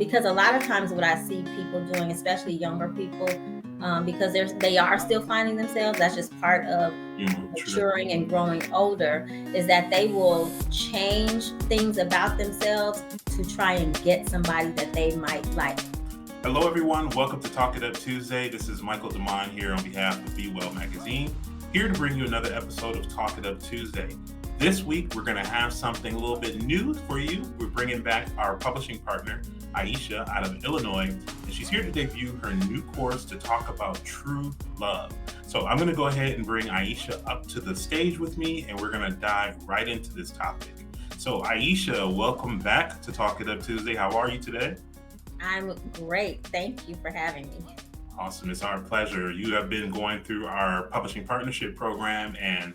because a lot of times what I see people doing, especially younger people, because they are still finding themselves. That's just part of True. maturing and growing older, is that they will change things about themselves to try and get somebody that they might like. Hello, everyone. Welcome to Talk It Up Tuesday. This is Michael Demond here on behalf of Be Well Magazine, here to bring you another episode of Talk It Up Tuesday. This week, we're going to have something a little bit new for you. We're bringing back our publishing partner, Aisha, out of Illinois, and she's here to debut her new course to talk about true love. So I'm going to go ahead and bring Aisha up to the stage with me, and we're going to dive right into this topic. So, Aisha, welcome back to Talk It Up Tuesday. How are you today? I'm great. Thank you for having me. Awesome. It's our pleasure. You have been going through our publishing partnership program and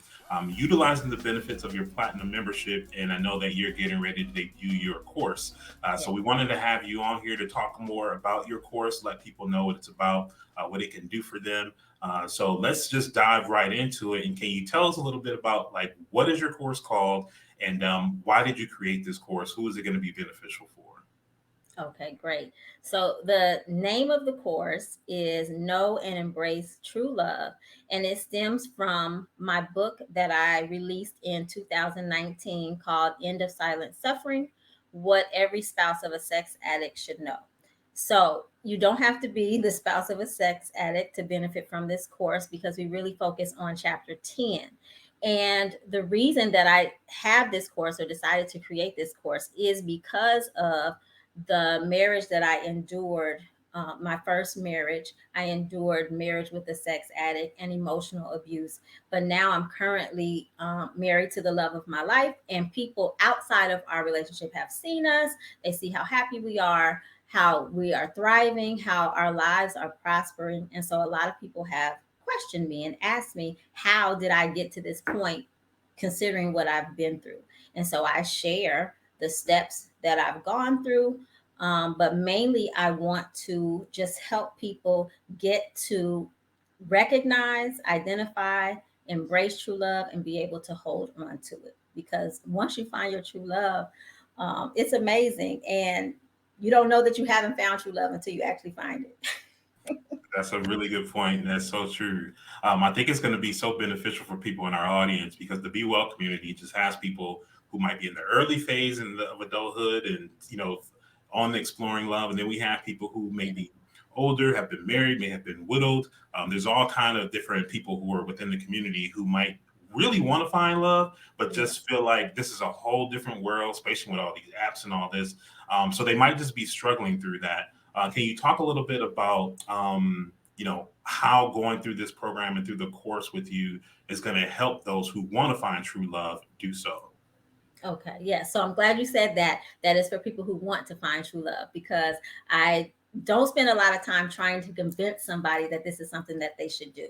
utilizing the benefits of your platinum membership. And I know that you're getting ready to debut your course. So we wanted to have you on here to talk more about your course, let people know what it's about, what it can do for them. So let's just dive right into it. And can you tell us a little bit about what is your course called, and why did you create this course? Who is it going to be beneficial for? Okay, great. So the name of the course is Know and Embrace True Love, and it stems from my book that I released in 2019 called End of Silent Suffering: What Every Spouse of a Sex Addict Should Know. So you don't have to be the spouse of a sex addict to benefit from this course, because we really focus on chapter 10. And the reason that I have this course, or decided to create this course, is because of the marriage that I endured. My first marriage, I endured marriage with a sex addict and emotional abuse. But now I'm currently married to the love of my life, and people outside of our relationship have seen us. They see how happy we are, how we are thriving, how our lives are prospering. And so a lot of people have questioned me and asked me, how did I get to this point, considering what I've been through? And so I share the steps that I've gone through. But mainly, I want to just help people get to recognize, identify, embrace true love, and be able to hold on to it. Because once you find your true love, it's amazing. And you don't know that you haven't found true love until you actually find it. That's a really good point. And that's so true. I think it's going to be so beneficial for people in our audience because the Be Well community just has people who might be in the early phase of adulthood and, on exploring love. And then we have people who may be older, have been married, may have been widowed. There's all kind of different people who are within the community who might really want to find love, but just feel like this is a whole different world, especially with all these apps and all this. So they might just be struggling through that. Can you talk a little bit about, how going through this program and through the course with you is going to help those who want to find true love do so? Okay, yeah. So I'm glad you said that. That is for people who want to find true love, because I don't spend a lot of time trying to convince somebody that this is something that they should do.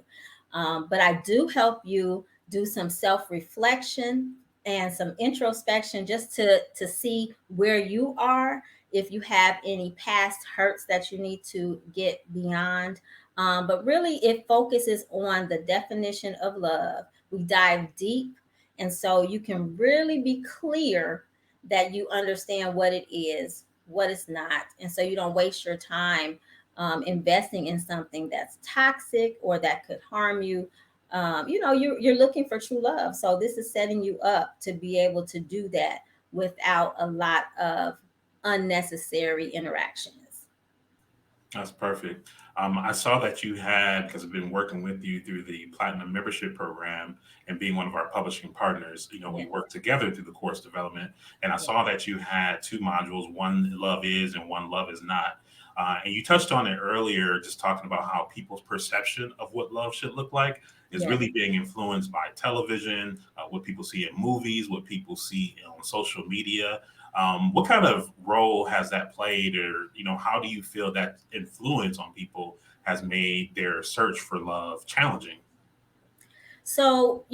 But I do help you do some self reflection and some introspection, just to see where you are, if you have any past hurts that you need to get beyond. But really, it focuses on the definition of love. We dive deep, and so you can really be clear that you understand what it is, what it's not. And so you don't waste your time investing in something that's toxic or that could harm you. You're looking for true love. So this is setting you up to be able to do that without a lot of unnecessary interactions. That's perfect. I saw that you had, because I've been working with you through the Platinum Membership Program and being one of our publishing partners. We Yes. worked together through the course development, and I Yes. saw that you had two modules: one love is and one love is not. And you touched on it earlier, just talking about how people's perception of what love should look like is Yes. really being influenced by television, what people see in movies, what people see on social media. What kind of role has that played, or how do you feel that influence on people has made their search for love challenging? So,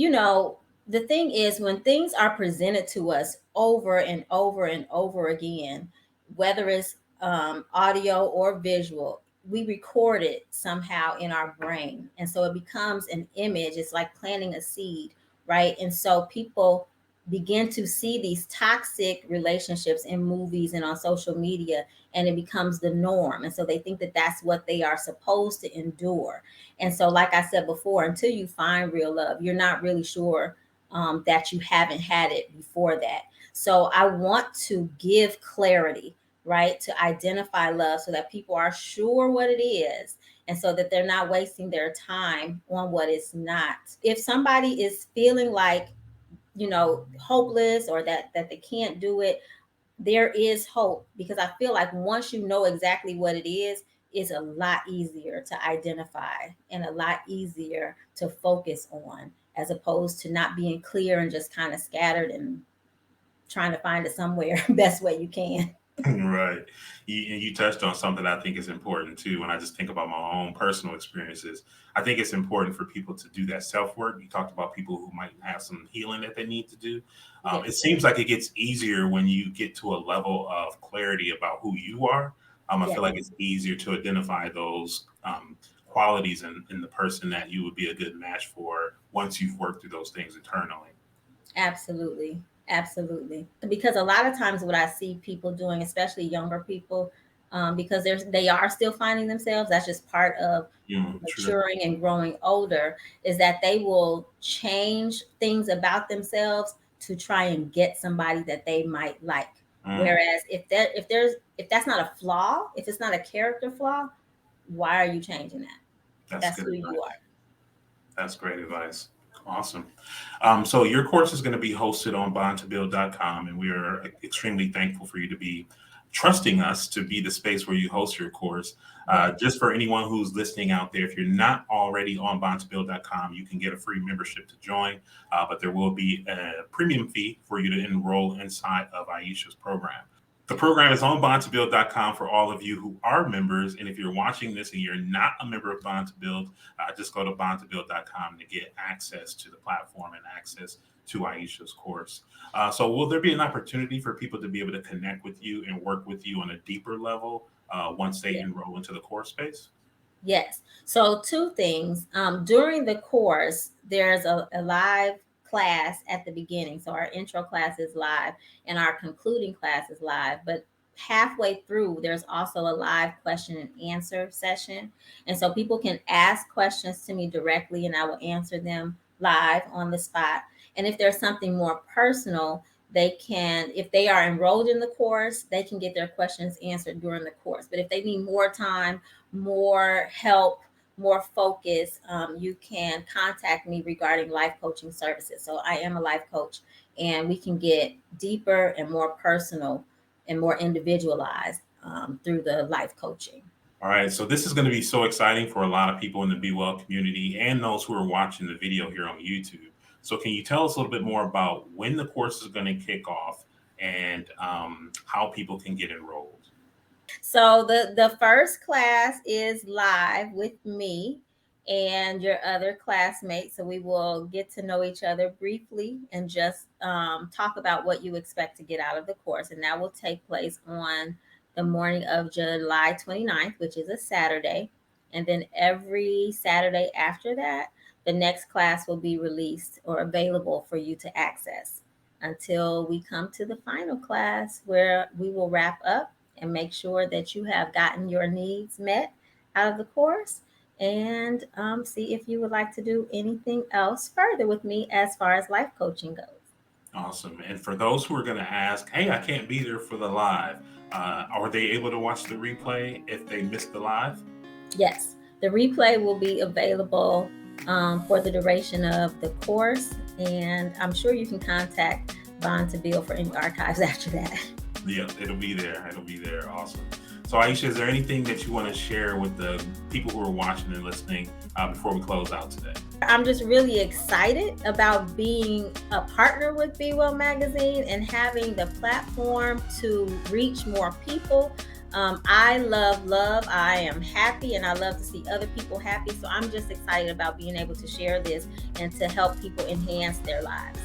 the thing is, when things are presented to us over and over and over again, whether it's audio or visual, we record it somehow in our brain. And so it becomes an image. It's like planting a seed, right? And so people begin to see these toxic relationships in movies and on social media, and it becomes the norm, and so they think that that's what they are supposed to endure. And so, like I said before, until you find real love, you're not really sure that you haven't had it before that. So I want to give clarity, right, to identify love so that people are sure what it is, and so that they're not wasting their time on what is not. If somebody is feeling like, hopeless, or that they can't do it, there is hope, because I feel like once you know exactly what it is, it's a lot easier to identify and a lot easier to focus on, as opposed to not being clear and just kind of scattered and trying to find it somewhere best way you can. Right. And you touched on something I think is important too. When I just think about my own personal experiences, I think it's important for people to do that self work. You talked about people who might have some healing that they need to do. It Yes. seems like it gets easier when you get to a level of clarity about who you are. I feel Yes. like it's easier to identify those qualities in the person that you would be a good match for once you've worked through those things internally. Absolutely. Absolutely. Because a lot of times what I see people doing, especially younger people, because they are still finding themselves, that's just part of True. maturing and growing older, is that they will change things about themselves to try and get somebody that they might like. Mm, Whereas if that's not a flaw, if it's not a character flaw, why are you changing that? that's That's good who you advice. are. That's great advice. Awesome. So your course is going to be hosted on bondtobuild.com, and we are extremely thankful for you to be trusting us to be the space where you host your course. Yes. Just for anyone who's listening out there, if you're not already on bondtobuild.com, you can get a free membership to join, but there will be a premium fee for you to enroll inside of Aisha's program. The program is on bondtobuild.com for all of you who are members. And if you're watching this and you're not a member of Bond to Build, just go to bondtobuild.com to get access to the platform and access to Aisha's course. So, will there be an opportunity for people to be able to connect with you and work with you on a deeper level once they Yes. enroll into the course space? Yes. So, two things. During the course, there's a live class at the beginning. So, our intro class is live and our concluding class is live. But halfway through, there's also a live question and answer session. And so, people can ask questions to me directly and I will answer them live on the spot. And if there's something more personal, they can, if they are enrolled in the course, they can get their questions answered during the course. But if they need more time, more help, more focus, you can contact me regarding life coaching services. So I am a life coach, and we can get deeper and more personal and more individualized through the life coaching. All right, so this is going to be so exciting for a lot of people in the Be Well community and those who are watching the video here on YouTube. So, can you tell us a little bit more about when the course is going to kick off and how people can get enrolled? So the first class is live with me and your other classmates. So we will get to know each other briefly and just talk about what you expect to get out of the course. And that will take place on the morning of July 29th, which is a Saturday. And then every Saturday after that, the next class will be released or available for you to access until we come to the final class, where we will wrap up and make sure that you have gotten your needs met out of the course, and see if you would like to do anything else further with me as far as life coaching goes. Awesome. And for those who are going to ask, hey, I can't be there for the live, are they able to watch the replay if they missed the live? Yes, the replay will be available for the duration of the course, and I'm sure you can contact Bond to Bill for any archives after that. Yeah, it'll be there. It'll be there. Awesome. So, Aisha, is there anything that you want to share with the people who are watching and listening before we close out today? I'm just really excited about being a partner with Be Well Magazine and having the platform to reach more people. I love love. I am happy and I love to see other people happy. So I'm just excited about being able to share this and to help people enhance their lives.